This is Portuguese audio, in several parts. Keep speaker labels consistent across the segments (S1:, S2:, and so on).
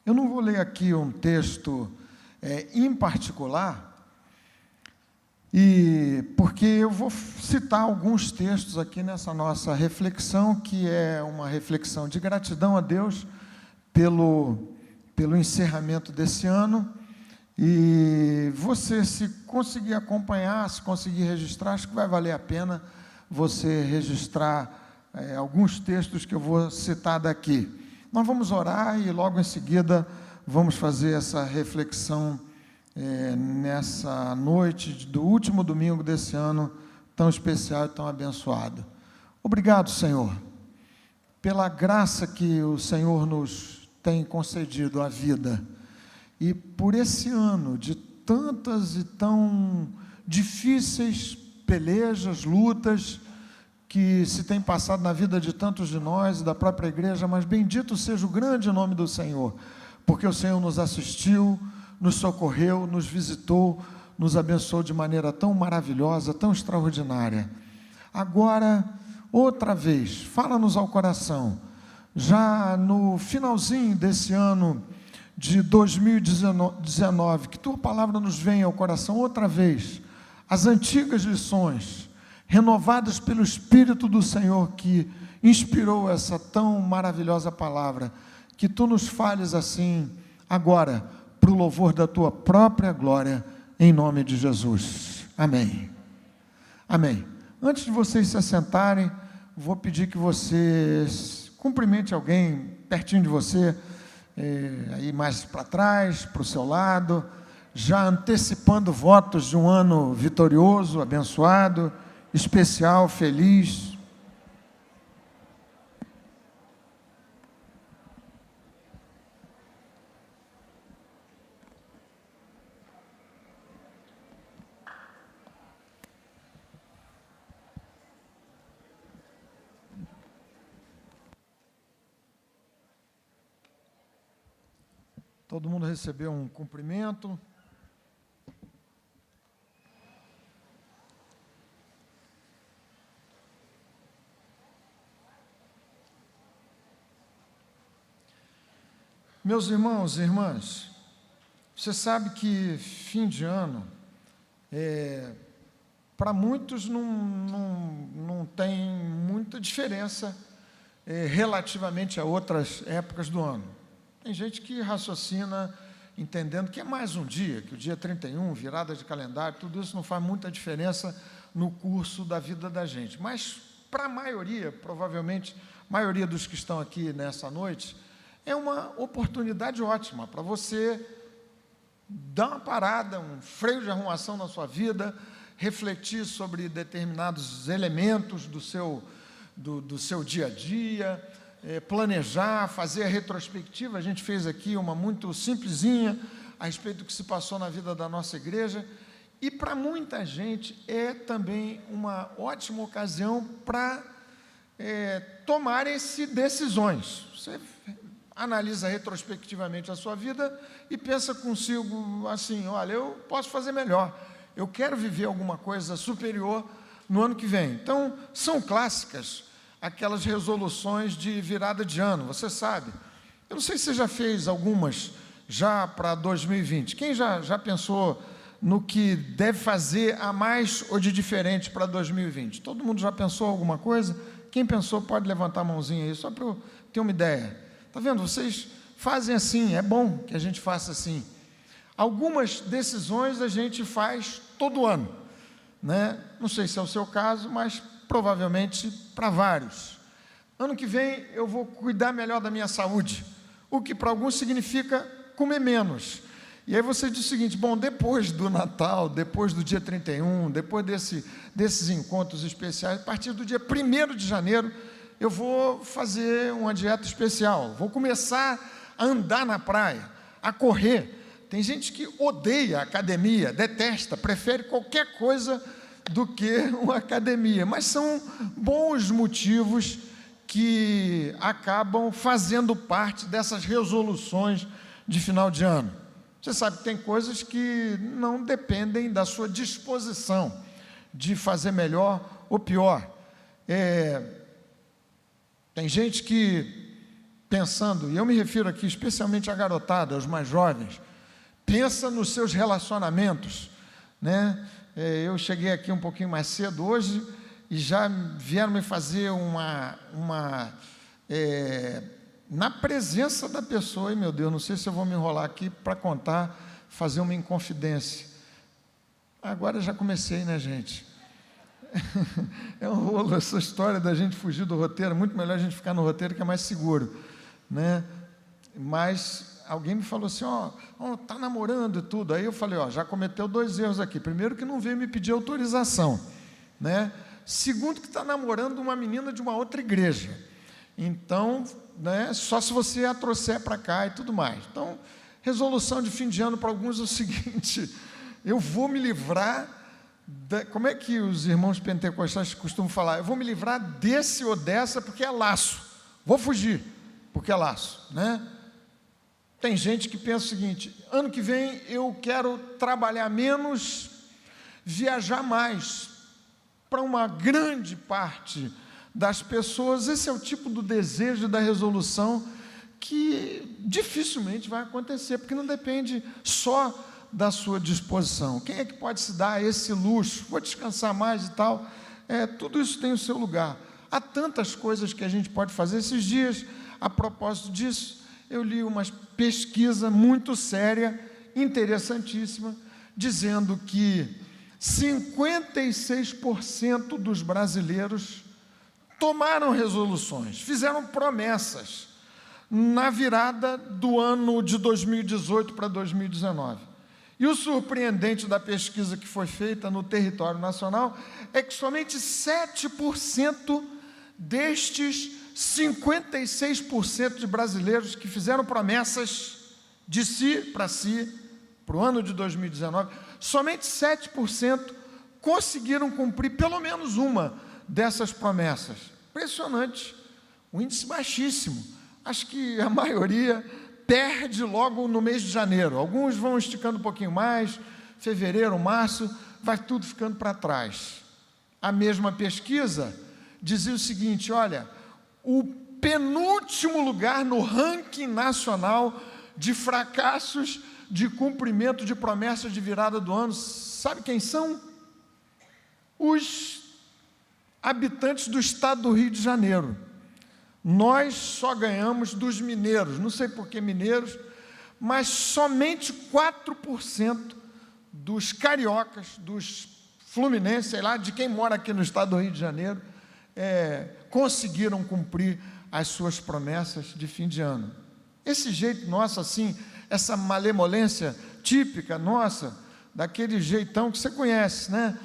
S1: Eu não vou ler aqui um texto em particular, porque eu vou citar alguns textos aqui nessa nossa reflexão, que é uma reflexão de gratidão a Deus pelo encerramento desse ano. E você, se conseguir acompanhar, se conseguir registrar, acho que vai valer a pena você registrar alguns textos que eu vou citar daqui. Nós vamos orar e logo em seguida vamos fazer essa reflexão nessa noite do último domingo desse ano tão especial e tão abençoado. Obrigado, Senhor, pela graça que o Senhor nos tem concedido à vida e por esse ano de tantas e tão difíceis pelejas, lutas que se tem passado na vida de tantos de nós e da própria igreja, mas bendito seja o grande nome do Senhor, porque o Senhor nos assistiu, nos socorreu, nos visitou, nos abençoou de maneira tão maravilhosa, tão extraordinária. Agora, outra vez, fala-nos ao coração, já no finalzinho desse ano de 2019, que Tua palavra nos venha ao coração outra vez, as antigas lições, renovadas pelo Espírito do Senhor que inspirou essa tão maravilhosa palavra, que Tu nos fales assim, agora, para o louvor da Tua própria glória, em nome de Jesus. Amém. Amém. Antes de vocês se assentarem, vou pedir que vocês cumprimente alguém pertinho de você, aí mais para trás, para o seu lado, já antecipando votos de um ano vitorioso, abençoado, especial, feliz. Todo mundo recebeu um cumprimento. Meus irmãos e irmãs, você sabe que fim de ano, para muitos não tem muita diferença relativamente a outras épocas do ano. Tem gente que raciocina entendendo que é mais um dia, que o dia 31, virada de calendário, tudo isso não faz muita diferença no curso da vida da gente. Mas para a maioria, provavelmente, a maioria dos que estão aqui nessa noite, é uma oportunidade ótima para você dar uma parada, um freio de arrumação na sua vida, refletir sobre determinados elementos do seu dia a dia, planejar, fazer a retrospectiva. A gente fez aqui uma muito simplesinha a respeito do que se passou na vida da nossa igreja, e para muita gente é também uma ótima ocasião para tomarem-se decisões. Você analisa retrospectivamente a sua vida e pensa consigo assim, olha, eu posso fazer melhor, eu quero viver alguma coisa superior no ano que vem. Então, são clássicas aquelas resoluções de virada de ano, você sabe. Eu não sei se você já fez algumas já para 2020. Quem já pensou no que deve fazer a mais ou de diferente para 2020? Todo mundo já pensou alguma coisa? Quem pensou pode levantar a mãozinha aí, só para eu ter uma ideia. Está vendo? Vocês fazem assim, é bom que a gente faça assim. Algumas decisões a gente faz todo ano, né? Não sei se é o seu caso, mas provavelmente para vários. Ano que vem eu vou cuidar melhor da minha saúde, o que para alguns significa comer menos. E aí você diz o seguinte, bom, depois do Natal, depois do dia 31, depois desses encontros especiais, a partir do dia 1º de janeiro, eu vou fazer uma dieta especial, vou começar a andar na praia, a correr. Tem gente que odeia a academia, detesta, prefere qualquer coisa do que uma academia, mas são bons motivos que acabam fazendo parte dessas resoluções de final de ano. Você sabe que tem coisas que não dependem da sua disposição de fazer melhor ou pior. Tem gente que pensando, e eu me refiro aqui especialmente à garotada, aos mais jovens, pensa nos seus relacionamentos, né? Eu cheguei aqui um pouquinho mais cedo hoje e já vieram me fazer na presença da pessoa, e meu Deus, não sei se eu vou me enrolar aqui para contar, fazer uma inconfidência. Agora já comecei, né, gente? É um rolo essa história da gente fugir do roteiro, muito melhor a gente ficar no roteiro que é mais seguro, né? Mas alguém me falou assim, tá namorando e tudo. Aí eu falei, já cometeu 2 erros aqui. Primeiro, que não veio me pedir autorização, né? Segundo, que está namorando uma menina de uma outra igreja. Então, né, só se você a trouxer para cá e tudo mais. Então, resolução de fim de ano para alguns é o seguinte: eu vou me livrar, como é que os irmãos pentecostais costumam falar? Eu vou me livrar desse ou dessa porque é laço. Vou fugir, porque é laço, né? Tem gente que pensa o seguinte: ano que vem eu quero trabalhar menos, viajar mais. Para uma grande parte das pessoas, esse é o tipo do desejo, da resolução que dificilmente vai acontecer, porque não depende só da sua disposição. Quem é que pode se dar esse luxo? Vou descansar mais e tal. Tudo isso tem o seu lugar. Há tantas coisas que a gente pode fazer. Esses dias, a propósito disso, eu li uma pesquisa muito séria, interessantíssima, dizendo que 56% dos brasileiros tomaram resoluções, fizeram promessas na virada do ano de 2018 para 2019. E o surpreendente da pesquisa que foi feita no território nacional é que somente 7% destes 56% de brasileiros que fizeram promessas de si, para o ano de 2019, somente 7% conseguiram cumprir pelo menos uma dessas promessas. Impressionante, um índice baixíssimo. Acho que a maioria perde logo no mês de janeiro. Alguns vão esticando um pouquinho mais, fevereiro, março, vai tudo ficando para trás. A mesma pesquisa dizia o seguinte: olha, o penúltimo lugar no ranking nacional de fracassos de cumprimento de promessas de virada do ano, sabe quem são? Os habitantes do estado do Rio de Janeiro. Nós só ganhamos dos mineiros, não sei por que mineiros, mas somente 4% dos cariocas, dos fluminenses, sei lá, de quem mora aqui no estado do Rio de Janeiro, conseguiram cumprir as suas promessas de fim de ano. Esse jeito nosso, assim, essa malemolência típica nossa, daquele jeitão que você conhece, né?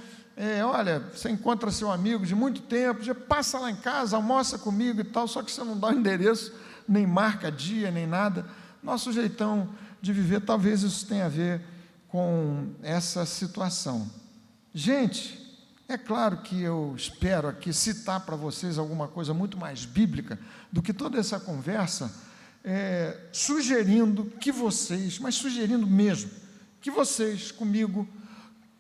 S1: Olha, você encontra seu amigo de muito tempo, já passa lá em casa, almoça comigo e tal, só que você não dá o endereço, nem marca dia, nem nada. Nosso jeitão de viver, talvez isso tenha a ver com essa situação. Gente, é claro que eu espero aqui citar para vocês alguma coisa muito mais bíblica do que toda essa conversa, sugerindo que vocês, mas sugerindo mesmo, que vocês comigo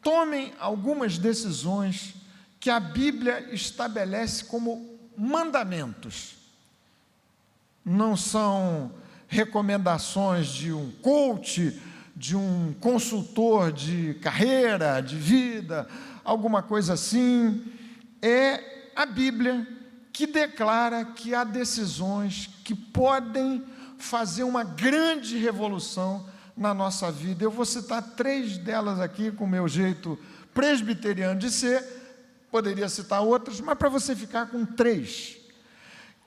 S1: tomem algumas decisões que a Bíblia estabelece como mandamentos. Não são recomendações de um coach, de um consultor de carreira, de vida, alguma coisa assim. É a Bíblia que declara que há decisões que podem fazer uma grande revolução na nossa vida. Eu vou citar 3 delas aqui com o meu jeito presbiteriano de ser, poderia citar outras, mas para você ficar com 3,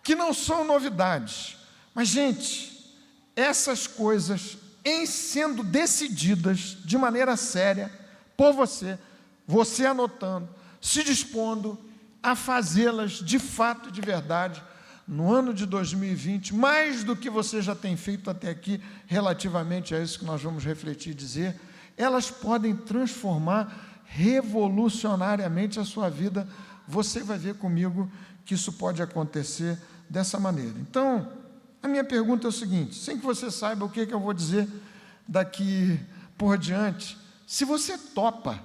S1: que não são novidades. Mas, gente, essas coisas, em sendo decididas de maneira séria por você, você anotando, se dispondo a fazê-las de fato e de verdade, no ano de 2020, mais do que você já tem feito até aqui, relativamente a isso que nós vamos refletir e dizer, elas podem transformar revolucionariamente a sua vida. Você vai ver comigo que isso pode acontecer dessa maneira. Então, a minha pergunta é o seguinte, sem que você saiba o que eu vou dizer daqui por diante, se você topa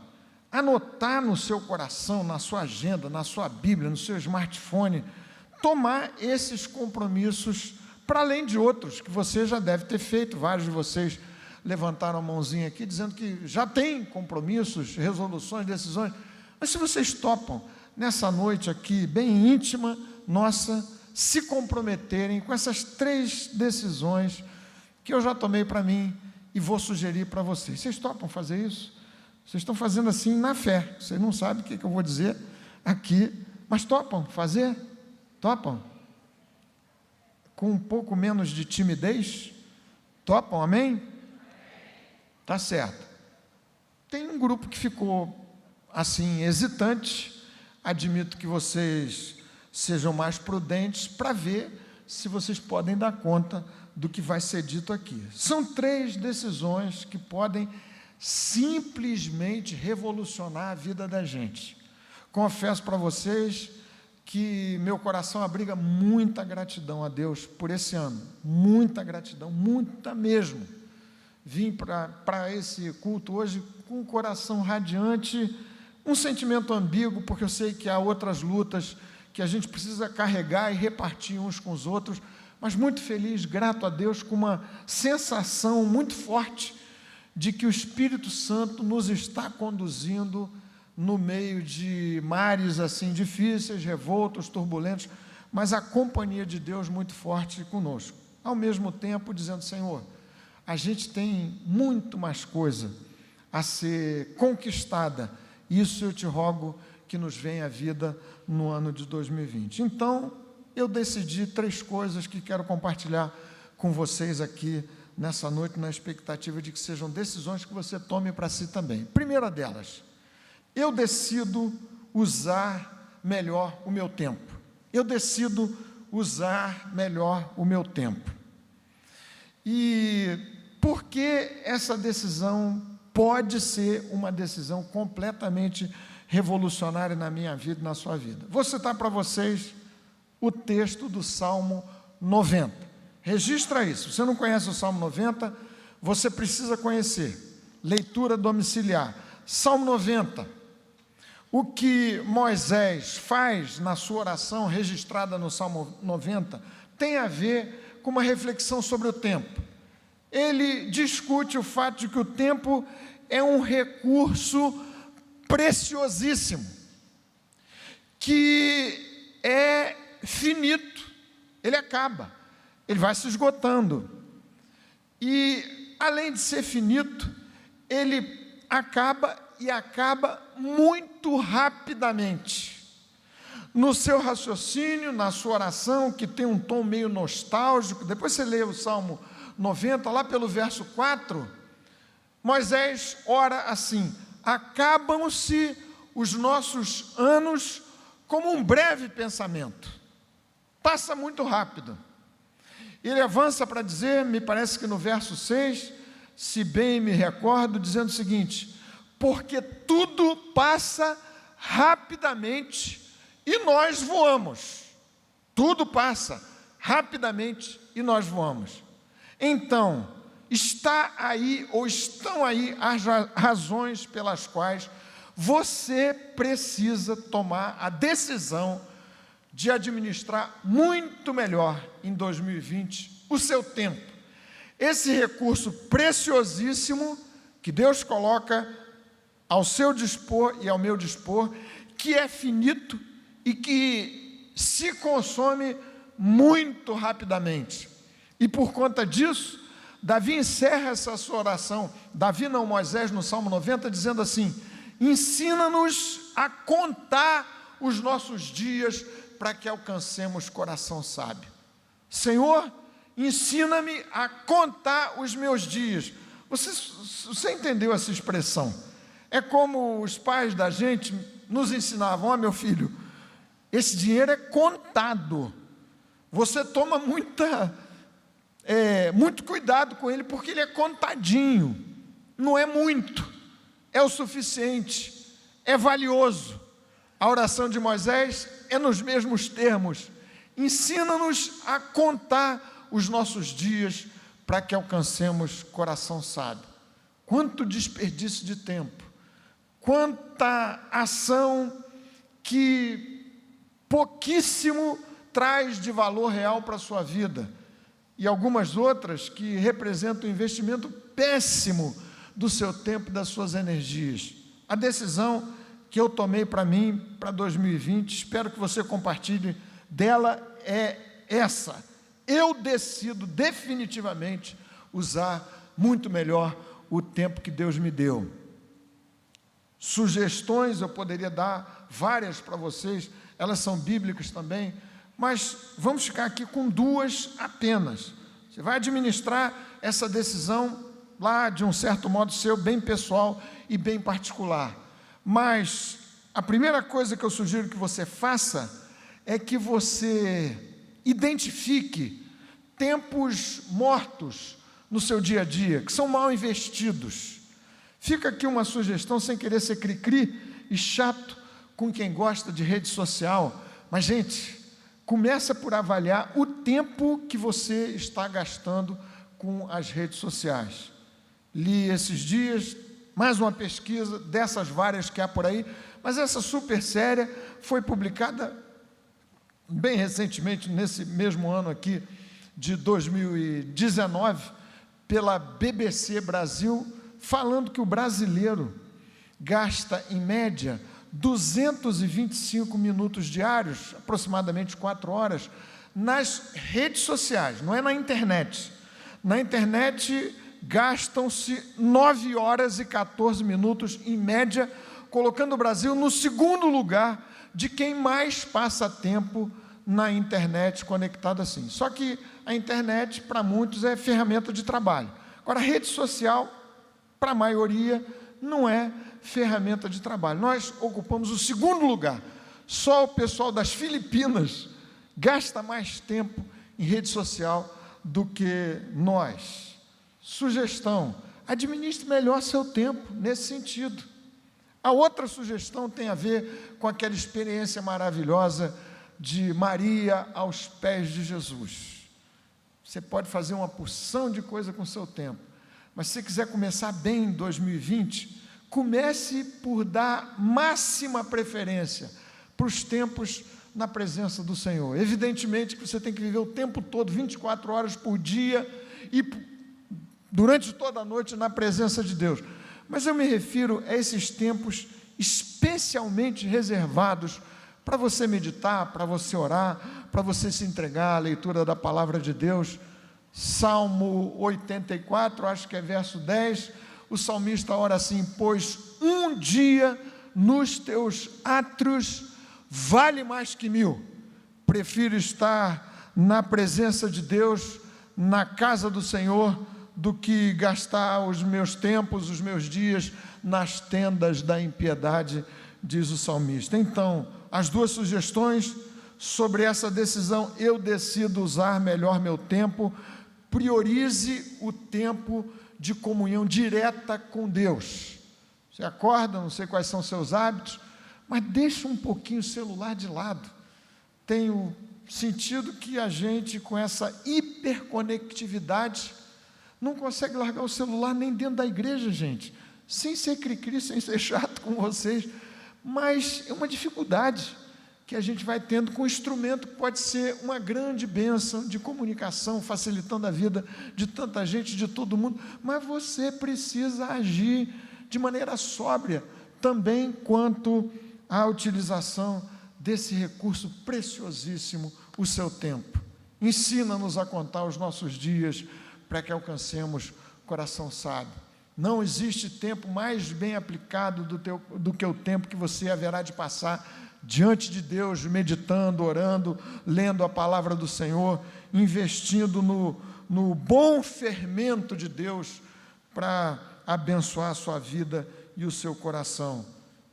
S1: anotar no seu coração, na sua agenda, na sua Bíblia, no seu smartphone, tomar esses compromissos para além de outros que você já deve ter feito. Vários de vocês levantaram a mãozinha aqui, dizendo que já tem compromissos, resoluções, decisões. Mas se vocês topam, nessa noite aqui, bem íntima, nossa, se comprometerem com essas 3 decisões que eu já tomei para mim e vou sugerir para vocês. Vocês topam fazer isso? Vocês estão fazendo assim na fé. Vocês não sabem o que eu vou dizer aqui, mas topam fazer? Topam? Com um pouco menos de timidez? Topam, amém? Tá certo. Tem um grupo que ficou assim, hesitante. Admito que vocês sejam mais prudentes para ver se vocês podem dar conta do que vai ser dito aqui. São 3 decisões que podem simplesmente revolucionar a vida da gente. Confesso para vocês que meu coração abriga muita gratidão a Deus por esse ano, muita gratidão, muita mesmo. Vim para esse culto hoje com um coração radiante, um sentimento ambíguo, porque eu sei que há outras lutas que a gente precisa carregar e repartir uns com os outros, mas muito feliz, grato a Deus, com uma sensação muito forte de que o Espírito Santo nos está conduzindo no meio de mares assim difíceis, revoltos, turbulentos, mas a companhia de Deus muito forte conosco. Ao mesmo tempo, dizendo: Senhor, a gente tem muito mais coisa a ser conquistada. Isso eu te rogo que nos venha à vida no ano de 2020. Então, eu decidi 3 coisas que quero compartilhar com vocês aqui nessa noite, na expectativa de que sejam decisões que você tome para si também. Primeira delas, eu decido usar melhor o meu tempo. Eu decido usar melhor o meu tempo. E por que essa decisão pode ser uma decisão completamente revolucionária na minha vida e na sua vida? Vou citar para vocês o texto do Salmo 90. Registra isso. Se você não conhece o Salmo 90, você precisa conhecer. Leitura domiciliar. Salmo 90. O que Moisés faz na sua oração, registrada no Salmo 90, tem a ver com uma reflexão sobre o tempo. Ele discute o fato de que o tempo é um recurso preciosíssimo, que é finito, ele acaba, ele vai se esgotando. E, além de ser finito, ele acaba e acaba muito rapidamente. No seu raciocínio, na sua oração, que tem um tom meio nostálgico, depois você lê o Salmo 90, lá pelo verso 4, Moisés ora assim: acabam-se os nossos anos como um breve pensamento, passa muito rápido. Ele avança para dizer, me parece que no verso 6, se bem me recordo, dizendo o seguinte: porque tudo passa rapidamente e nós voamos. Tudo passa rapidamente e nós voamos. Então, está aí ou estão aí as razões pelas quais você precisa tomar a decisão de administrar muito melhor em 2020 o seu tempo. Esse recurso preciosíssimo que Deus coloca ao seu dispor e ao meu dispor, que é finito e que se consome muito rapidamente. E por conta disso, Davi encerra essa sua oração, Davi não, Moisés, no Salmo 90, dizendo assim: ensina-nos a contar os nossos dias para que alcancemos coração sábio. Senhor, ensina-me a contar os meus dias. Você entendeu essa expressão? É como os pais da gente nos ensinavam: ó, meu filho, esse dinheiro é contado, você toma muito cuidado com ele, porque ele é contadinho, não é muito, é o suficiente, é valioso. A oração de Moisés é nos mesmos termos: ensina-nos a contar os nossos dias para que alcancemos coração sábio. Quanto desperdício de tempo, quanta ação que pouquíssimo traz de valor real para a sua vida. e algumas outras que representam um investimento péssimo do seu tempo e das suas energias. A decisão que eu tomei para mim, para 2020, espero que você compartilhe dela, é essa: eu decido definitivamente usar muito melhor o tempo que Deus me deu. Sugestões eu poderia dar várias para vocês, elas são bíblicas também, mas vamos ficar aqui com duas apenas. Você vai administrar essa decisão lá de um certo modo seu, bem pessoal e bem particular. Mas a primeira coisa que eu sugiro que você faça é que você identifique tempos mortos no seu dia a dia, que são mal investidos. Fica aqui uma sugestão, sem querer ser cri-cri e chato com quem gosta de rede social, mas, gente, começa por avaliar o tempo que você está gastando com as redes sociais. Li esses dias mais uma pesquisa dessas várias que há por aí, mas essa super séria foi publicada bem recentemente, nesse mesmo ano aqui de 2019, pela BBC Brasil, falando que o brasileiro gasta, em média, 225 minutos diários, aproximadamente 4 horas, nas redes sociais, não é na internet. Na internet gastam-se 9 horas e 14 minutos, em média, colocando o Brasil no segundo lugar de quem mais passa tempo na internet conectado assim. Só que a internet, para muitos, é ferramenta de trabalho. Agora, a rede social, para a maioria, não é ferramenta de trabalho. Nós ocupamos o segundo lugar. Só o pessoal das Filipinas gasta mais tempo em rede social do que nós. Sugestão: administre melhor seu tempo nesse sentido. A outra sugestão tem a ver com aquela experiência maravilhosa de Maria aos pés de Jesus. Você pode fazer uma porção de coisa com o seu tempo, mas se você quiser começar bem em 2020, comece por dar máxima preferência para os tempos na presença do Senhor. Evidentemente que você tem que viver o tempo todo, 24 horas por dia e durante toda a noite na presença de Deus. Mas eu me refiro a esses tempos especialmente reservados para você meditar, para você orar, para você se entregar à leitura da palavra de Deus. Salmo 84, acho que é verso 10, o salmista ora assim: pois um dia nos teus átrios vale mais que 1000. Prefiro estar na presença de Deus, na casa do Senhor, do que gastar os meus tempos, os meus dias nas tendas da impiedade, diz o salmista. Então, as duas sugestões sobre essa decisão: eu decido usar melhor meu tempo. Priorize o tempo de comunhão direta com Deus. Você acorda, não sei quais são os seus hábitos, mas deixa um pouquinho o celular de lado. Tenho sentido que a gente, com essa hiperconectividade, não consegue largar o celular nem dentro da igreja, gente, sem ser cri-cri, sem ser chato com vocês, mas é uma dificuldade que a gente vai tendo com um instrumento que pode ser uma grande bênção de comunicação, facilitando a vida de tanta gente, de todo mundo, mas você precisa agir de maneira sóbria, também quanto à utilização desse recurso preciosíssimo, o seu tempo. Ensina-nos a contar os nossos dias, para que alcancemos coração sábio. Não existe tempo mais bem aplicado do que o tempo que você haverá de passar diante de Deus, meditando, orando, lendo a palavra do Senhor, investindo no bom fermento de Deus para abençoar a sua vida e o seu coração.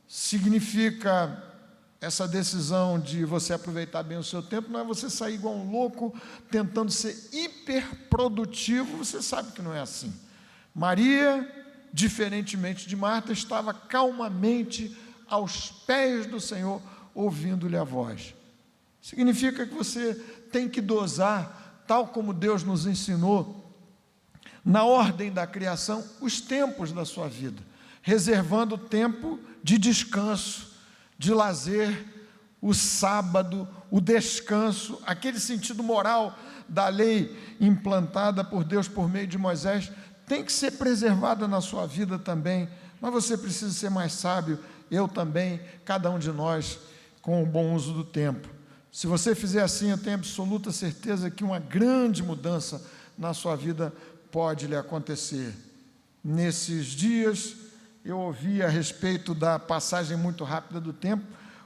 S1: Significa essa decisão de você aproveitar bem o seu tempo, não é você sair igual um louco, tentando ser hiperprodutivo. Você sabe que não é assim. Maria, diferentemente de Marta, estava calmamente aos pés do Senhor, ouvindo-lhe a voz. Significa que você tem que dosar, tal como Deus nos ensinou, na ordem da criação, os tempos da sua vida, reservando tempo de descanso, de lazer, o sábado, o descanso, aquele sentido moral da lei implantada por Deus por meio de Moisés tem que ser preservada na sua vida também, mas você precisa ser mais sábio, eu também, cada um de nós, com o bom uso do tempo. Se você fizer assim, eu tenho absoluta certeza que uma grande mudança na sua vida pode lhe acontecer. Nesses dias, eu ouvi a respeito da passagem muito rápida do tempo,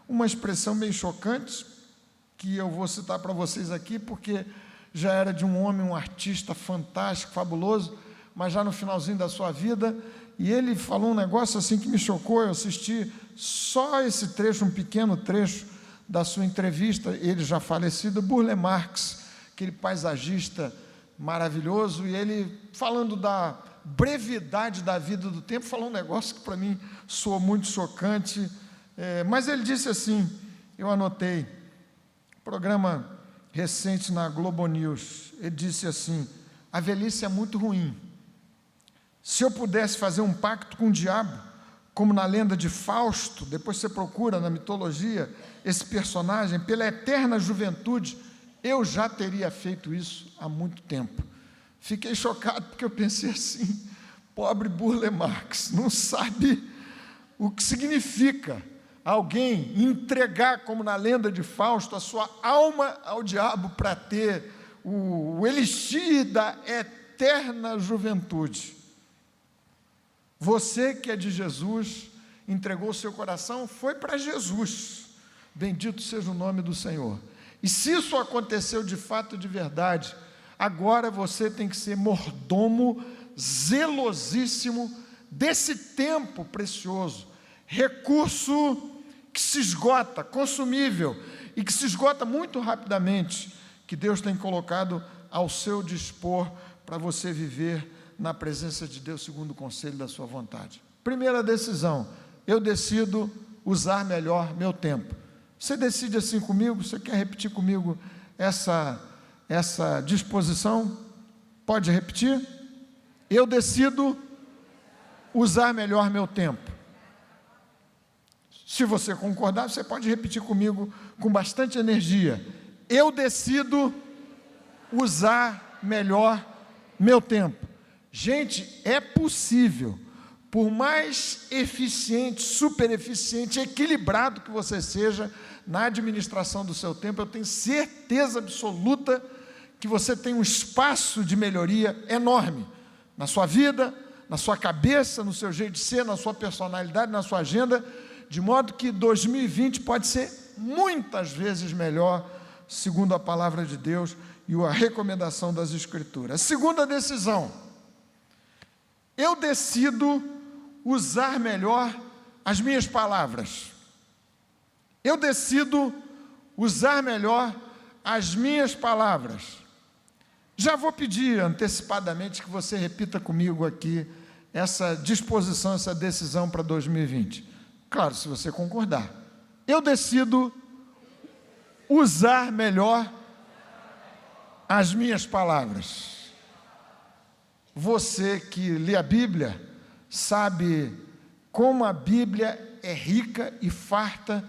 S1: uma expressão meio chocante, que eu vou citar para vocês aqui, porque já era de um homem, um artista fantástico, fabuloso, mas já no finalzinho da sua vida, e ele falou um negócio assim que me chocou. Eu assisti só esse trecho, um pequeno trecho da sua entrevista, ele já falecido, Burle Marx, aquele paisagista maravilhoso, e ele falando da brevidade da vida do tempo, falou um negócio que para mim soou muito chocante, mas ele disse assim, eu anotei, programa recente na Globo News, ele disse assim: a velhice é muito ruim. Se eu pudesse fazer um pacto com o diabo, como na lenda de Fausto, depois você procura na mitologia esse personagem, pela eterna juventude, eu já teria feito isso há muito tempo. Fiquei chocado porque eu pensei assim, pobre Burle Marx, não sabe o que significa alguém entregar, como na lenda de Fausto, a sua alma ao diabo para ter o elixir da eterna juventude. Você que é de Jesus, entregou o seu coração, foi para Jesus, bendito seja o nome do Senhor. E se isso aconteceu de fato, de verdade, agora você tem que ser mordomo, zelosíssimo desse tempo precioso, recurso que se esgota, consumível, e que se esgota muito rapidamente, que Deus tem colocado ao seu dispor para você viver na presença de Deus segundo o conselho da sua vontade. Primeira decisão, eu decido usar melhor meu tempo. Você decide assim comigo? Você quer repetir comigo essa disposição? Pode repetir? Eu decido usar melhor meu tempo. Se você concordar, você pode repetir comigo com bastante energia. Eu decido usar melhor meu tempo. Gente, é possível, por mais eficiente, super eficiente, equilibrado que você seja na administração do seu tempo, eu tenho certeza absoluta que você tem um espaço de melhoria enorme na sua vida, na sua cabeça, no seu jeito de ser, na sua personalidade, na sua agenda, de modo que 2020 pode ser muitas vezes melhor, segundo a palavra de Deus e a recomendação das Escrituras. Segunda decisão, eu decido usar melhor as minhas palavras. Eu decido usar melhor as minhas palavras. Já vou pedir antecipadamente que você repita comigo aqui essa disposição, essa decisão para 2020. Claro, se você concordar. Eu decido usar melhor as minhas palavras. Você que lê a Bíblia sabe como a Bíblia é rica e farta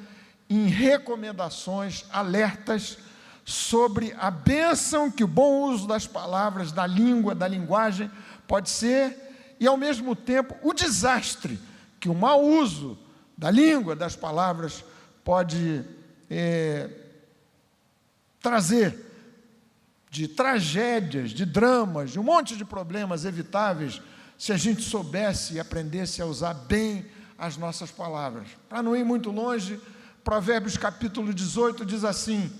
S1: em recomendações, alertas sobre a bênção que o bom uso das palavras, da língua, da linguagem pode ser, e ao mesmo tempo o desastre que o mau uso da língua, das palavras pode trazer, de tragédias, de dramas, de um monte de problemas evitáveis, se a gente soubesse e aprendesse a usar bem as nossas palavras. Para não ir muito longe, Provérbios capítulo 18 diz assim,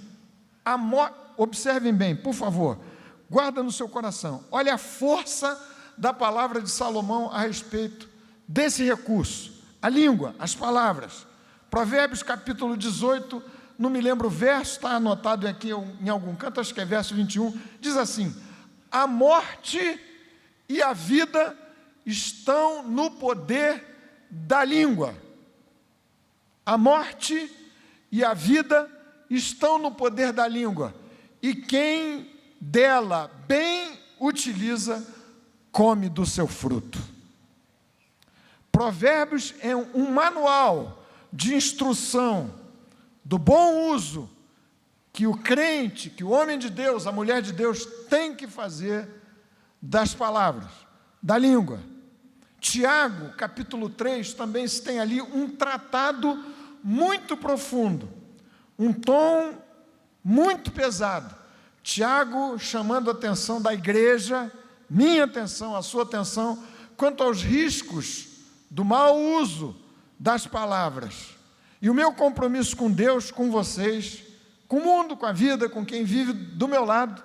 S1: observem bem, por favor, guarda no seu coração, olha a força da palavra de Salomão a respeito desse recurso, a língua, as palavras. Provérbios capítulo 18, não me lembro o verso, está anotado aqui em algum canto, acho que é verso 21, diz assim, a morte e a vida estão no poder da língua. A morte e a vida estão no poder da língua, e quem dela bem utiliza, come do seu fruto. Provérbios é um manual de instrução do bom uso que o crente, que o homem de Deus, a mulher de Deus tem que fazer das palavras, da língua. Tiago, capítulo 3, também se tem ali um tratado muito profundo, um tom muito pesado. Tiago chamando a atenção da igreja, minha atenção, a sua atenção, quanto aos riscos do mau uso das palavras. E o meu compromisso com Deus, com vocês, com o mundo, com a vida, com quem vive do meu lado,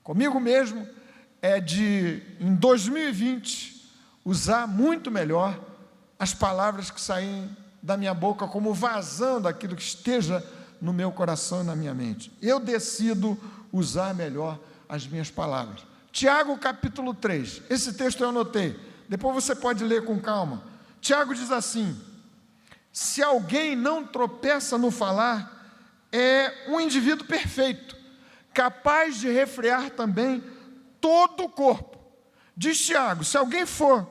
S1: comigo mesmo, é de, em 2020, usar muito melhor as palavras que saem da minha boca, como vazando aquilo que esteja no meu coração e na minha mente. Eu decido usar melhor as minhas palavras. Tiago, capítulo 3. Esse texto eu anotei. Depois você pode ler com calma. Tiago diz assim: se alguém não tropeça no falar, é um indivíduo perfeito, capaz de refrear também todo o corpo. Diz Tiago, se alguém for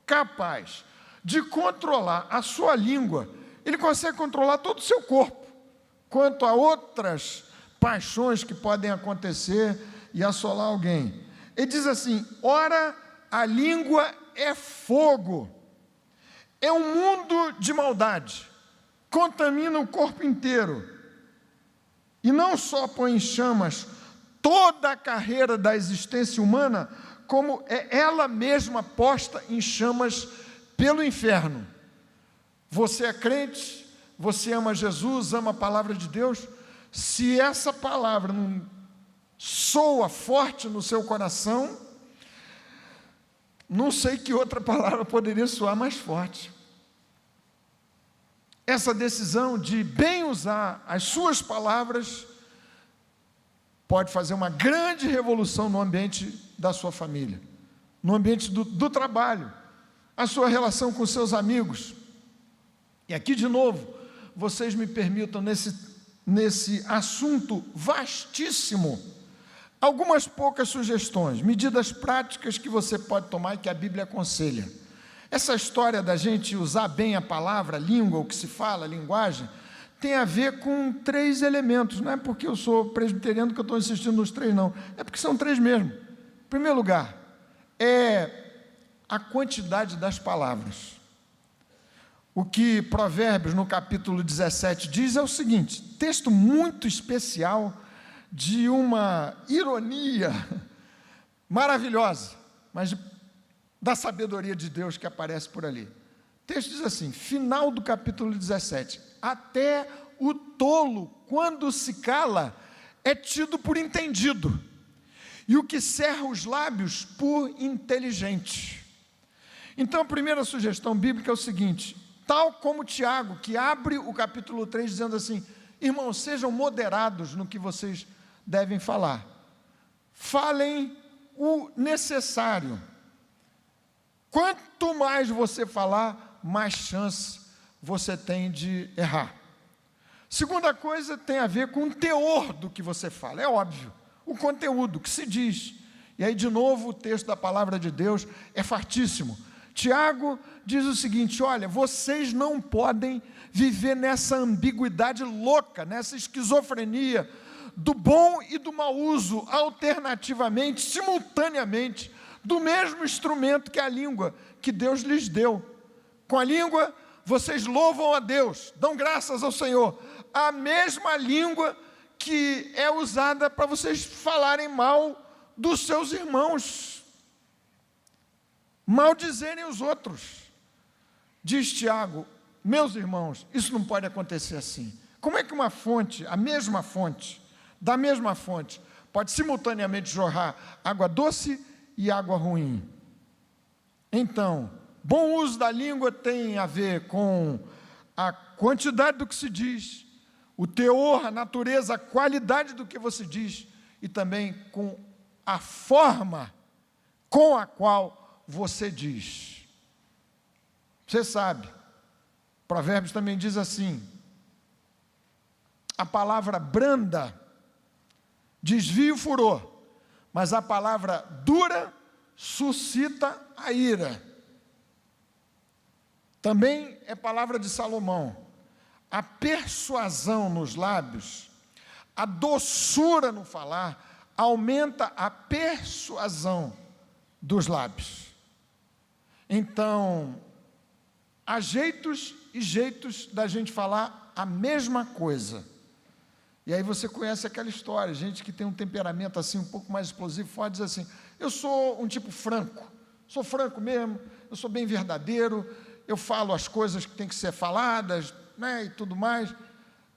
S1: capaz de controlar a sua língua, ele consegue controlar todo o seu corpo. Quanto a outras paixões que podem acontecer e assolar alguém, ele diz assim: ora, a língua é fogo, é um mundo de maldade, contamina o corpo inteiro, e não só põe em chamas toda a carreira da existência humana, como é ela mesma posta em chamas pelo inferno. Você é crente, você ama Jesus, ama a palavra de Deus. Se essa palavra não soa forte no seu coração, não sei que outra palavra poderia soar mais forte. Essa decisão de bem usar as suas palavras pode fazer uma grande revolução no ambiente da sua família, no ambiente do trabalho, a sua relação com seus amigos. E aqui de novo, vocês me permitam nesse assunto vastíssimo, algumas poucas sugestões, medidas práticas que você pode tomar e que a Bíblia aconselha. Essa história da gente usar bem a palavra, a língua, o que se fala, a linguagem, tem a ver com 3 elementos. Não é porque eu sou presbiteriano que eu estou insistindo nos 3, não. É porque são 3 mesmo. Em primeiro lugar, é a quantidade das palavras. O que Provérbios, no capítulo 17, diz é o seguinte, texto muito especial, de uma ironia maravilhosa, mas da sabedoria de Deus que aparece por ali. O texto diz assim, final do capítulo 17, até o tolo, quando se cala, é tido por entendido, e o que cerra os lábios por inteligente. Então, a primeira sugestão bíblica é o seguinte, tal como Tiago, que abre o capítulo 3 dizendo assim, irmãos, sejam moderados no que vocês devem falar. Falem o necessário. Quanto mais você falar, mais chance você tem de errar. Segunda coisa tem a ver com o teor do que você fala. É óbvio, o conteúdo que se diz. E aí, de novo, o texto da palavra de Deus é fartíssimo. Tiago diz o seguinte, olha, vocês não podem viver nessa ambiguidade louca, nessa esquizofrenia, do bom e do mau uso, alternativamente, simultaneamente, do mesmo instrumento que a língua que Deus lhes deu. Com a língua, vocês louvam a Deus, dão graças ao Senhor. A mesma língua que é usada para vocês falarem mal dos seus irmãos, maldizerem os outros. Diz Tiago, meus irmãos, isso não pode acontecer assim. Como é que uma fonte, a mesma fonte, da mesma fonte, pode simultaneamente jorrar água doce e água ruim? Então, bom uso da língua tem a ver com a quantidade do que se diz, o teor, a natureza, a qualidade do que você diz, e também com a forma com a qual você diz. Você sabe, Provérbios também diz assim, a palavra branda desvia o furor, mas a palavra dura suscita a ira. Também é palavra de Salomão, a persuasão nos lábios A doçura no falar aumenta a persuasão dos lábios. Então, há jeitos e jeitos da gente falar a mesma coisa. E aí você conhece aquela história, gente que tem um temperamento assim um pouco mais explosivo, pode dizer assim, eu sou um tipo franco, sou franco mesmo, eu sou bem verdadeiro, eu falo as coisas que têm que ser faladas, né, e tudo mais.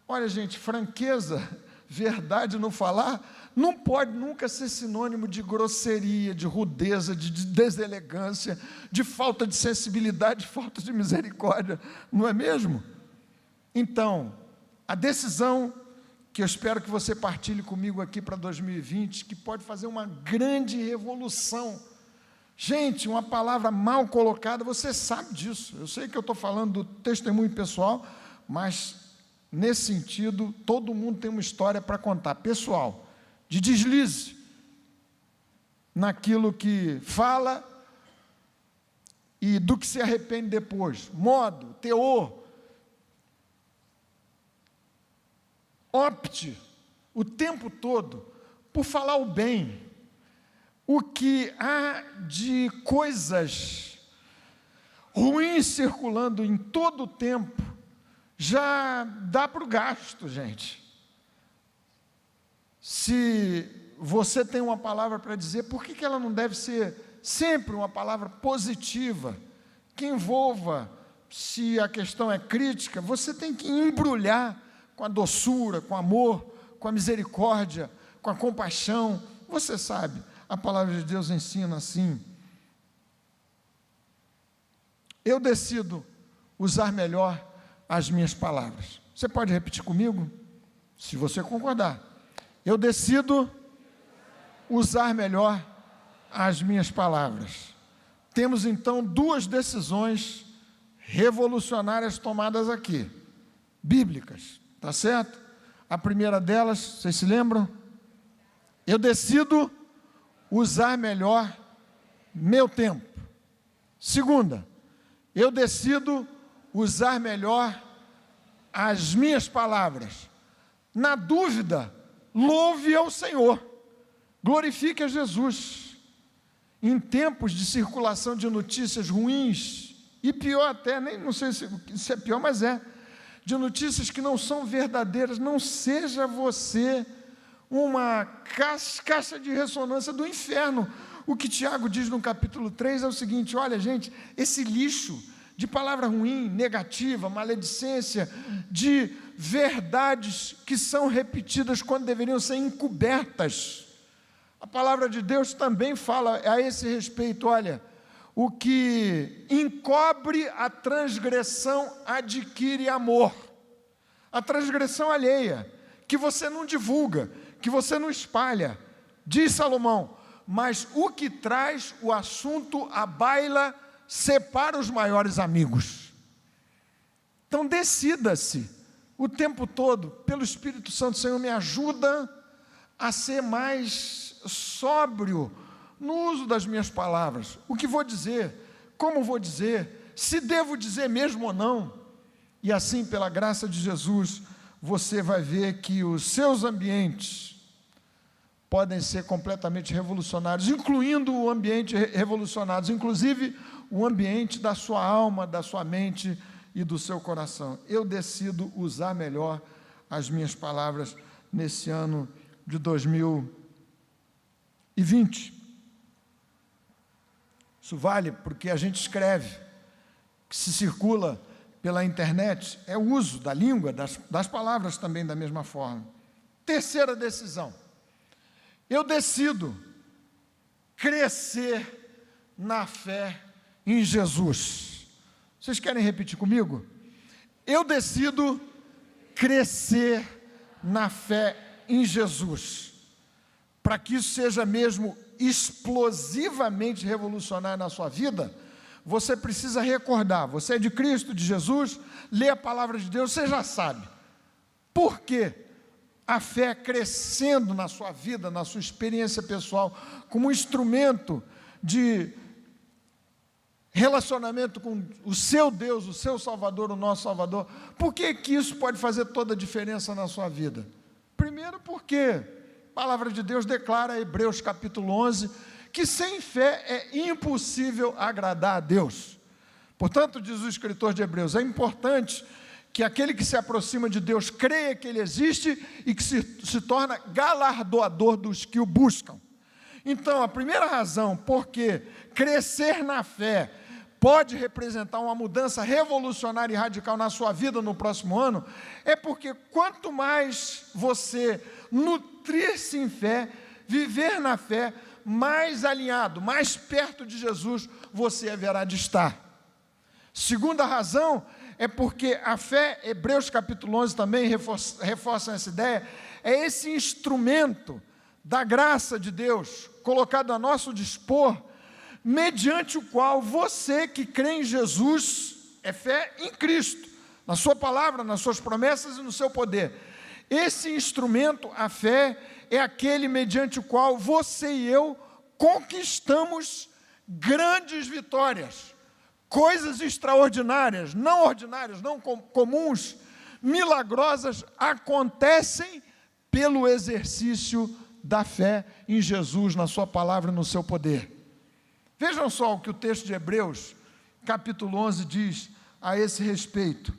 S1: Olha, gente, franqueza, verdade no falar, não pode nunca ser sinônimo de grosseria, de rudeza, de deselegância, de falta de sensibilidade, de falta de misericórdia, não é mesmo? Então, a decisão que eu espero que você partilhe comigo aqui para 2020, que pode fazer uma grande revolução. Gente, uma palavra mal colocada, você sabe disso. Eu sei que eu estou falando do testemunho pessoal, mas nesse sentido, todo mundo tem uma história para contar, pessoal, de deslize naquilo que fala e do que se arrepende depois. Modo, teor. Opte o tempo todo por falar o bem. O que há de coisas ruins circulando em todo o tempo, já dá para o gasto, gente. Se você tem uma palavra para dizer, por que ela não deve ser sempre uma palavra positiva, que envolva, se a questão é crítica, você tem que embrulhar com a doçura, com o amor, com a misericórdia, com a compaixão. Você sabe, a palavra de Deus ensina assim. Eu decido usar melhor as minhas palavras. Você pode repetir comigo? Se você concordar. Eu decido usar melhor as minhas palavras. Temos então duas decisões revolucionárias tomadas aqui, bíblicas, tá certo? A primeira delas, vocês se lembram? Eu decido usar melhor meu tempo. Segunda, eu decido usar melhor as minhas palavras. Na dúvida, louve ao Senhor, glorifique a Jesus. Em tempos de circulação de notícias ruins, e pior até, nem não sei se é pior, mas de notícias que não são verdadeiras, não seja você uma caixa de ressonância do inferno. O que Tiago diz no capítulo 3 é o seguinte: olha, gente, esse lixo de palavra ruim, negativa, maledicência, de verdades que são repetidas quando deveriam ser encobertas. A palavra de Deus também fala a esse respeito, olha, o que encobre a transgressão adquire amor. A transgressão alheia, que você não divulga, que você não espalha, diz Salomão, mas o que traz o assunto à baila separa os maiores amigos. Então decida-se o tempo todo, pelo Espírito Santo, Senhor, me ajuda a ser mais sóbrio no uso das minhas palavras. O que vou dizer, como vou dizer, se devo dizer mesmo ou não. E assim, pela graça de Jesus, você vai ver que os seus ambientes podem ser completamente revolucionários, incluindo o ambiente revolucionário, inclusive o ambiente da sua alma, da sua mente e do seu coração. Eu decido usar melhor as minhas palavras nesse ano de 2020. Isso vale porque a gente escreve, que se circula pela internet, é o uso da língua, das palavras também da mesma forma. Terceira decisão. Eu decido crescer na fé em Jesus. Vocês querem repetir comigo? Eu decido crescer na fé em Jesus. Para que isso seja mesmo explosivamente revolucionário na sua vida, você precisa recordar, você é de Cristo, de Jesus, lê a palavra de Deus, você já sabe. Por quê? A fé crescendo na sua vida, na sua experiência pessoal, como um instrumento de relacionamento com o seu Deus, o seu Salvador, o nosso Salvador. Por que isso pode fazer toda a diferença na sua vida? Primeiro, Primeiro porque a palavra de Deus declara, Hebreus capítulo 11, que sem fé é impossível agradar a Deus. Portanto, diz o escritor de Hebreus, é importante que aquele que se aproxima de Deus creia que Ele existe e que se torna galardoador dos que o buscam. Então, a primeira razão porque crescer na fé pode representar uma mudança revolucionária e radical na sua vida no próximo ano, é porque quanto mais você nutrir-se em fé, viver na fé, mais alinhado, mais perto de Jesus você haverá de estar. Segunda razão é porque a fé, Hebreus capítulo 11 também reforça essa ideia, é esse instrumento da graça de Deus colocado a nosso dispor, mediante o qual você que crê em Jesus, é fé em Cristo, na sua palavra, nas suas promessas e no seu poder. Esse instrumento, a fé, é aquele mediante o qual você e eu conquistamos grandes vitórias, coisas extraordinárias, não ordinárias, não comuns, milagrosas, acontecem pelo exercício da fé em Jesus, na sua palavra e no seu poder. Vejam só o que o texto de Hebreus, capítulo 11, diz a esse respeito.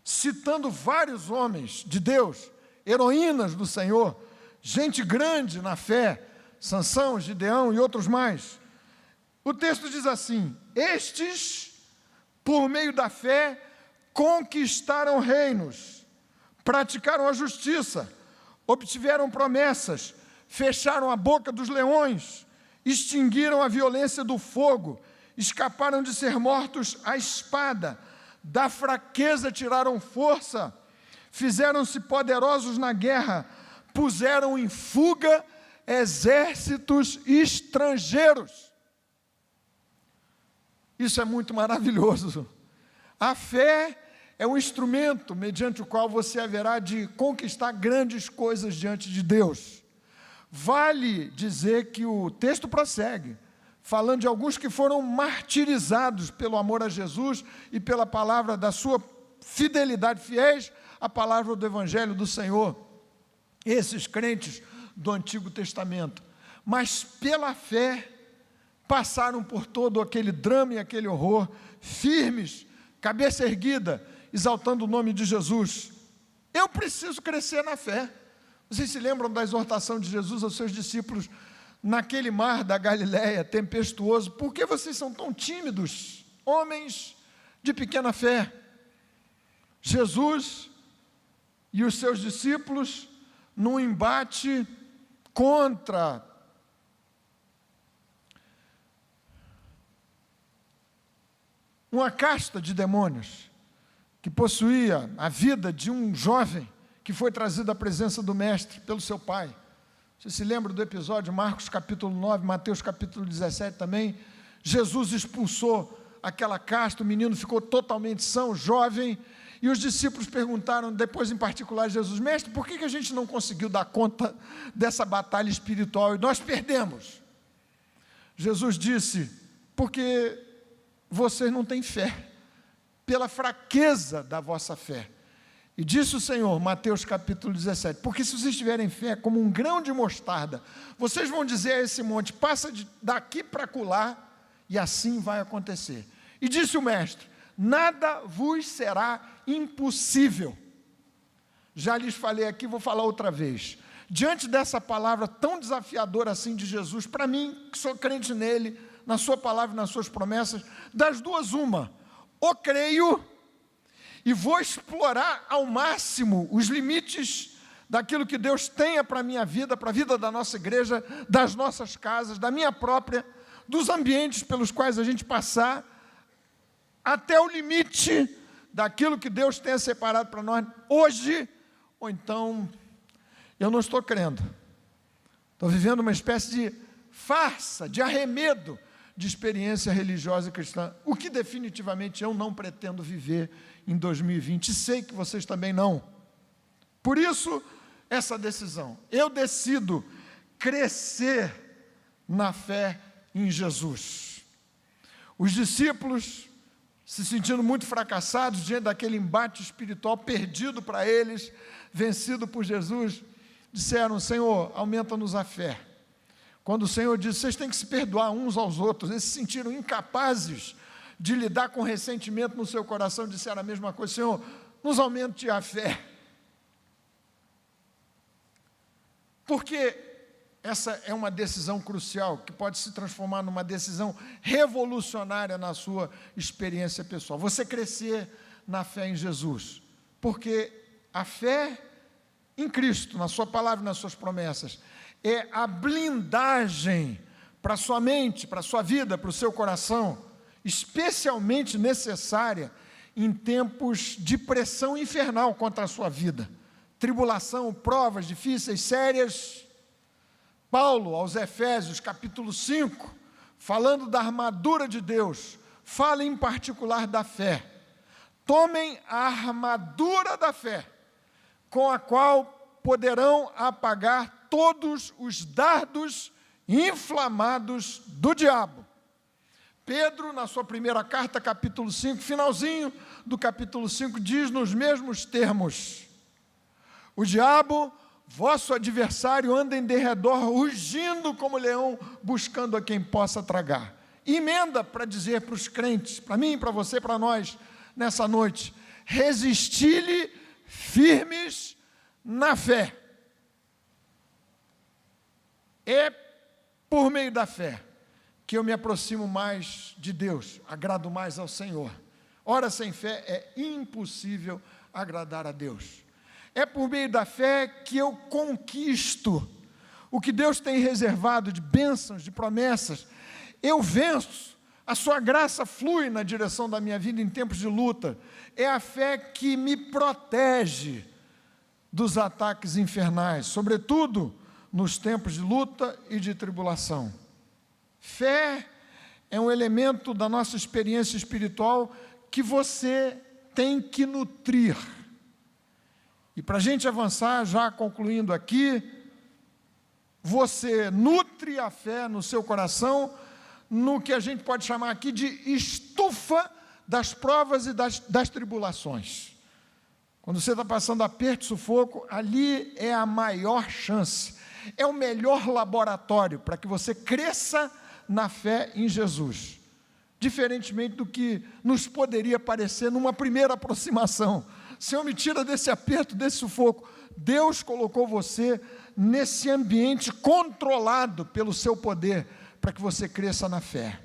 S1: Citando vários homens de Deus, heroínas do Senhor, gente grande na fé, Sansão, Gideão e outros mais. O texto diz assim: estes, por meio da fé, conquistaram reinos, praticaram a justiça, obtiveram promessas, fecharam a boca dos leões, extinguiram a violência do fogo, escaparam de ser mortos à espada, da fraqueza tiraram força, fizeram-se poderosos na guerra, puseram em fuga exércitos estrangeiros. Isso é muito maravilhoso. A fé é um instrumento mediante o qual você haverá de conquistar grandes coisas diante de Deus. Vale dizer que o texto prossegue, falando de alguns que foram martirizados pelo amor a Jesus e pela palavra da sua fidelidade, fiéis à palavra do Evangelho do Senhor. Esses crentes do Antigo Testamento. Mas pela fé, passaram por todo aquele drama e aquele horror, firmes, cabeça erguida, exaltando o nome de Jesus. Eu preciso crescer na fé. Vocês se lembram da exortação de Jesus aos seus discípulos naquele mar da Galileia, tempestuoso? Por que vocês são tão tímidos, homens de pequena fé? Jesus e os seus discípulos, num embate contra uma casta de demônios que possuía a vida de um jovem que foi trazido à presença do mestre pelo seu pai. Você se lembra do episódio, Marcos capítulo 9, Mateus capítulo 17 também? Jesus expulsou aquela casta, o menino ficou totalmente são, jovem, e os discípulos perguntaram, depois em particular Jesus: mestre, por que a gente não conseguiu dar conta dessa batalha espiritual e nós perdemos? Jesus disse: porque vocês não têm fé, pela fraqueza da vossa fé. E disse o Senhor, Mateus capítulo 17, porque se vocês tiverem fé como um grão de mostarda, vocês vão dizer a esse monte: passa daqui para acolá, e assim vai acontecer. E disse o mestre: nada vos será impossível. Já lhes falei aqui, vou falar outra vez. Diante dessa palavra tão desafiadora assim de Jesus, para mim, que sou crente nele, na sua palavra e nas suas promessas, das duas uma: ou creio e vou explorar ao máximo os limites daquilo que Deus tenha para a minha vida, para a vida da nossa igreja, das nossas casas, da minha própria, dos ambientes pelos quais a gente passar, até o limite daquilo que Deus tenha separado para nós hoje, ou então eu não estou crendo, estou vivendo uma espécie de farsa, de arremedo de experiência religiosa cristã, o que definitivamente eu não pretendo viver em 2020, e sei que vocês também não. Por isso, essa decisão, eu decido crescer na fé em Jesus. Os discípulos, se sentindo muito fracassados diante daquele embate espiritual perdido para eles, vencido por Jesus, disseram: Senhor, aumenta-nos a fé. Quando o Senhor disse: vocês têm que se perdoar uns aos outros, eles se sentiram incapazes de lidar com ressentimento no seu coração, disseram a mesma coisa: Senhor, nos aumente a fé. Porque essa é uma decisão crucial, que pode se transformar numa decisão revolucionária na sua experiência pessoal. Você crescer na fé em Jesus. Porque a fé em Cristo, na sua palavra e nas suas promessas, é a blindagem para a sua mente, para a sua vida, para o seu coração, especialmente necessária em tempos de pressão infernal contra a sua vida. Tribulação, provas difíceis, sérias. Paulo, aos Efésios, capítulo 5, falando da armadura de Deus, fala em particular da fé. Tomem a armadura da fé, com a qual poderão apagar todos os dardos inflamados do diabo. Pedro, na sua primeira carta, capítulo 5, finalzinho do capítulo 5, diz nos mesmos termos: o diabo, vosso adversário, anda em derredor, rugindo como leão, buscando a quem possa tragar. Emenda para dizer para os crentes, para mim, para você, para nós, nessa noite: resisti-lhe firmes na fé. É por meio da fé que eu me aproximo mais de Deus, agrado mais ao Senhor. Ora, sem fé é impossível agradar a Deus. É por meio da fé que eu conquisto o que Deus tem reservado de bênçãos, de promessas. Eu venço, a sua graça flui na direção da minha vida em tempos de luta. É a fé que me protege dos ataques infernais, sobretudo nos tempos de luta e de tribulação. Fé é um elemento da nossa experiência espiritual que você tem que nutrir. E para a gente avançar, já concluindo aqui, você nutre a fé no seu coração, no que a gente pode chamar aqui de estufa das provas e das tribulações. Quando você está passando aperto, sufoco, ali é a maior chance, é o melhor laboratório para que você cresça na fé em Jesus. Diferentemente do que nos poderia parecer numa primeira aproximação. Senhor, me tira desse aperto, desse sufoco. Deus colocou você nesse ambiente controlado pelo seu poder, para que você cresça na fé.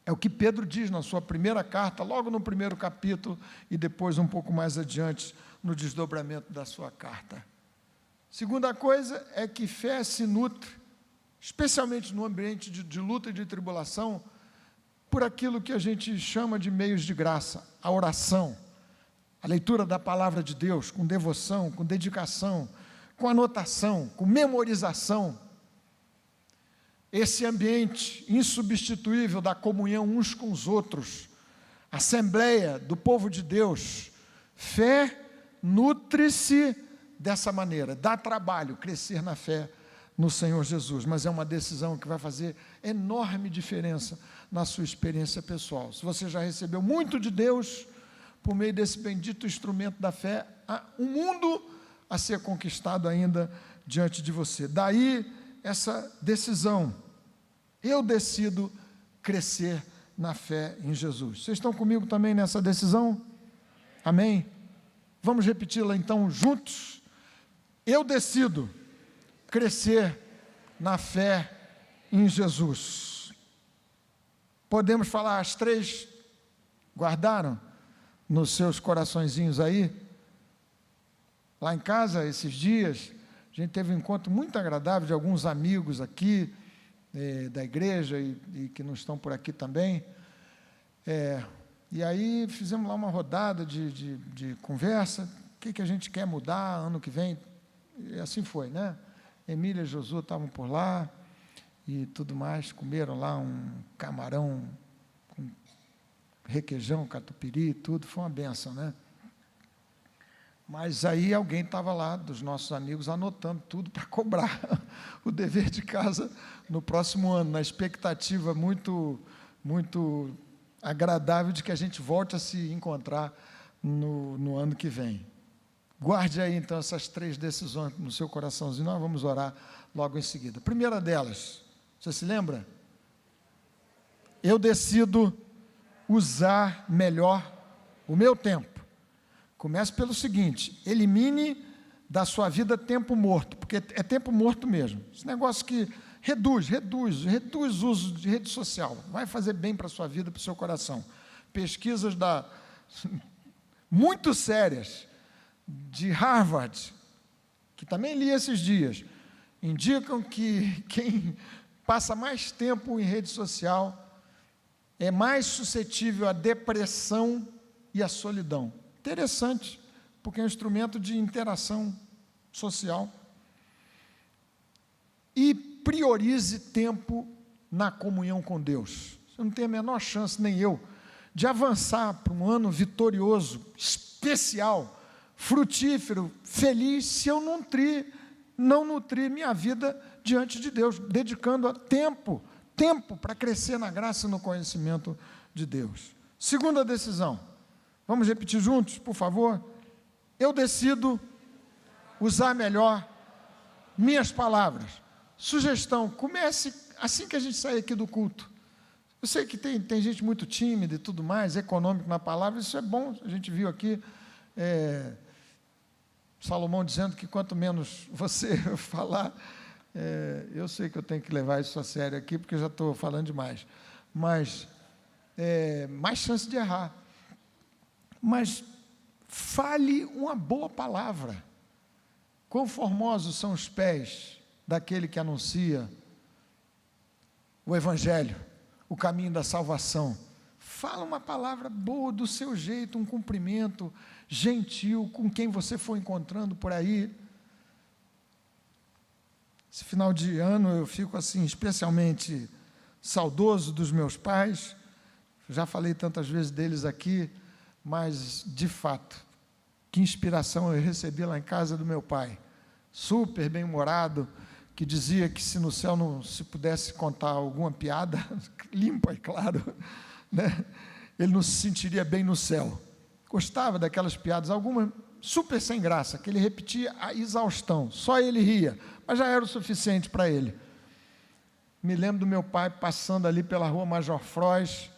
S1: É o que Pedro diz na sua primeira carta, logo no primeiro capítulo, e depois um pouco mais adiante, no desdobramento da sua carta. Segunda coisa é que fé se nutre, especialmente no ambiente de luta e de tribulação, por aquilo que a gente chama de meios de graça, a oração, a leitura da palavra de Deus, com devoção, com dedicação, com anotação, com memorização. Esse ambiente insubstituível da comunhão uns com os outros, assembleia do povo de Deus. Fé nutre-se dessa maneira, dá trabalho crescer na fé no Senhor Jesus, mas é uma decisão que vai fazer enorme diferença na sua experiência pessoal. Se você já recebeu muito de Deus, por meio desse bendito instrumento da fé, há um mundo a ser conquistado ainda diante de você. Daí essa decisão: eu decido crescer na fé em Jesus. Vocês estão comigo também nessa decisão? Amém? Vamos repeti-la então juntos? Eu decido crescer na fé em Jesus. Podemos falar as três? Guardaram nos seus coraçõezinhos aí? Lá em casa, esses dias, a gente teve um encontro muito agradável de alguns amigos aqui, da igreja e que não estão por aqui também. E aí fizemos lá uma rodada de conversa, o que a gente quer mudar ano que vem, e assim foi, né? Emília e Josu estavam por lá e tudo mais, comeram lá um camarão com requeijão, catupiry e tudo, foi uma benção, né? Mas aí alguém estava lá, dos nossos amigos, anotando tudo para cobrar o dever de casa no próximo ano, na expectativa muito agradável de que a gente volte a se encontrar no ano que vem. Guarde aí, então, essas 3 decisões no seu coraçãozinho. Nós vamos orar logo em seguida. A primeira delas, você se lembra? Eu decido usar melhor o meu tempo. Comece pelo seguinte: elimine da sua vida tempo morto, porque é tempo morto mesmo. Esse negócio que reduz o uso de rede social. Vai fazer bem para a sua vida, para o seu coração. Pesquisas muito sérias de Harvard, que também li esses dias, indicam que quem passa mais tempo em rede social é mais suscetível à depressão e à solidão. Interessante, porque é um instrumento de interação social. E priorize tempo na comunhão com Deus. Você não tem a menor chance, nem eu, de avançar para um ano vitorioso, especial, frutífero, feliz, se eu não nutrir minha vida diante de Deus, dedicando a tempo para crescer na graça e no conhecimento de Deus. Segunda decisão, vamos repetir juntos, por favor? Eu decido usar melhor minhas palavras. Sugestão: comece assim que a gente sair aqui do culto. Eu sei que tem gente muito tímida e tudo mais, econômico na palavra, isso é bom, a gente viu aqui, Salomão dizendo que quanto menos você falar, eu sei que eu tenho que levar isso a sério aqui, porque eu já estou falando demais, mas mais chance de errar. Mas fale uma boa palavra. Quão formosos são os pés daquele que anuncia o Evangelho, o caminho da salvação. Fala uma palavra boa do seu jeito, um cumprimento gentil com quem você for encontrando por aí. Esse final de ano eu fico assim especialmente saudoso dos meus pais. Já falei tantas vezes deles aqui, mas de fato, que inspiração eu recebi lá em casa do meu pai. Super bem-humorado, que dizia que se no céu não se pudesse contar alguma piada, limpa, é claro, né? Ele não se sentiria bem no céu. Gostava daquelas piadas, algumas super sem graça, que ele repetia a exaustão, só ele ria, mas já era o suficiente para ele. Me lembro do meu pai passando ali pela rua Major Frois,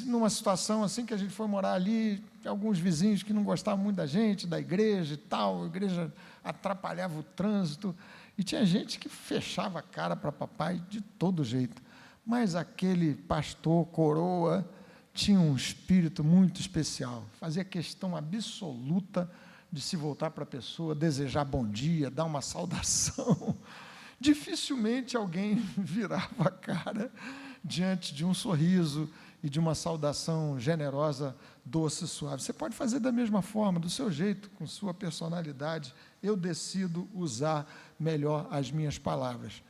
S1: numa situação assim que a gente foi morar ali, alguns vizinhos que não gostavam muito da gente, da igreja e tal, a igreja atrapalhava o trânsito, e tinha gente que fechava a cara para papai de todo jeito, mas aquele pastor coroa tinha um espírito muito especial, fazia questão absoluta de se voltar para a pessoa, desejar bom dia, dar uma saudação. Dificilmente alguém virava a cara diante de um sorriso e de uma saudação generosa, doce e suave. Você pode fazer da mesma forma, do seu jeito, com sua personalidade. Eu decido usar melhor as minhas palavras.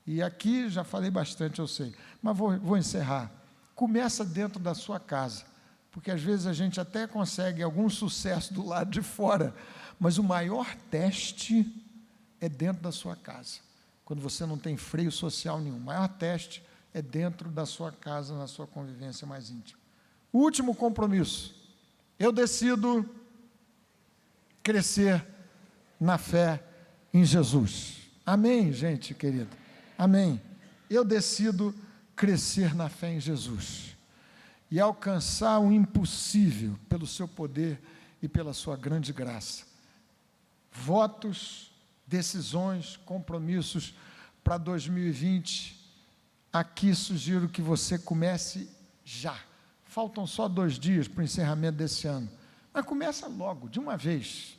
S1: E aqui já falei bastante, eu sei, mas vou encerrar. Começa dentro da sua casa, porque às vezes a gente até consegue algum sucesso do lado de fora, mas o maior teste é dentro da sua casa. Quando você não tem freio social nenhum, o maior teste é dentro da sua casa, na sua convivência mais íntima. O último compromisso: eu decido crescer na fé em Jesus. Amém, gente querida? Amém. Eu decido crescer na fé em Jesus e alcançar o impossível pelo seu poder e pela sua grande graça. Votos, decisões, compromissos para 2020. Aqui sugiro que você comece já. Faltam só 2 dias para o encerramento desse ano, mas começa logo, de uma vez.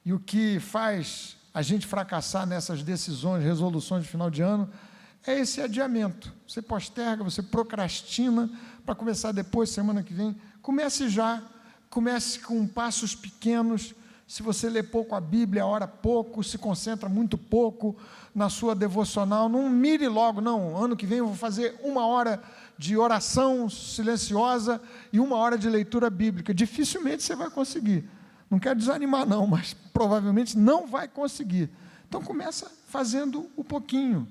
S1: E o que faz a gente fracassar nessas decisões, resoluções de final de ano, é esse adiamento. Você posterga, você procrastina para começar depois, semana que vem. Comece já, comece com passos pequenos. Se você lê pouco a Bíblia, ora pouco, se concentra muito pouco na sua devocional, não mire logo, não, ano que vem eu vou fazer 1 hora de oração silenciosa e 1 hora de leitura bíblica. Dificilmente você vai conseguir. Não quero desanimar não, mas provavelmente não vai conseguir. Então começa fazendo um pouquinho.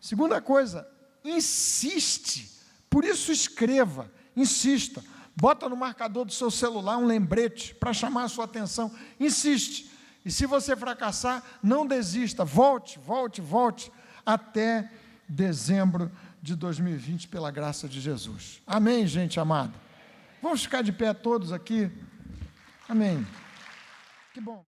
S1: Segunda coisa, insiste. Por isso escreva, insista. Bota no marcador do seu celular um lembrete para chamar a sua atenção. Insiste. E se você fracassar, não desista. Volte até dezembro de 2020, pela graça de Jesus. Amém, gente amada? Vamos ficar de pé todos aqui. Amém. Que bom.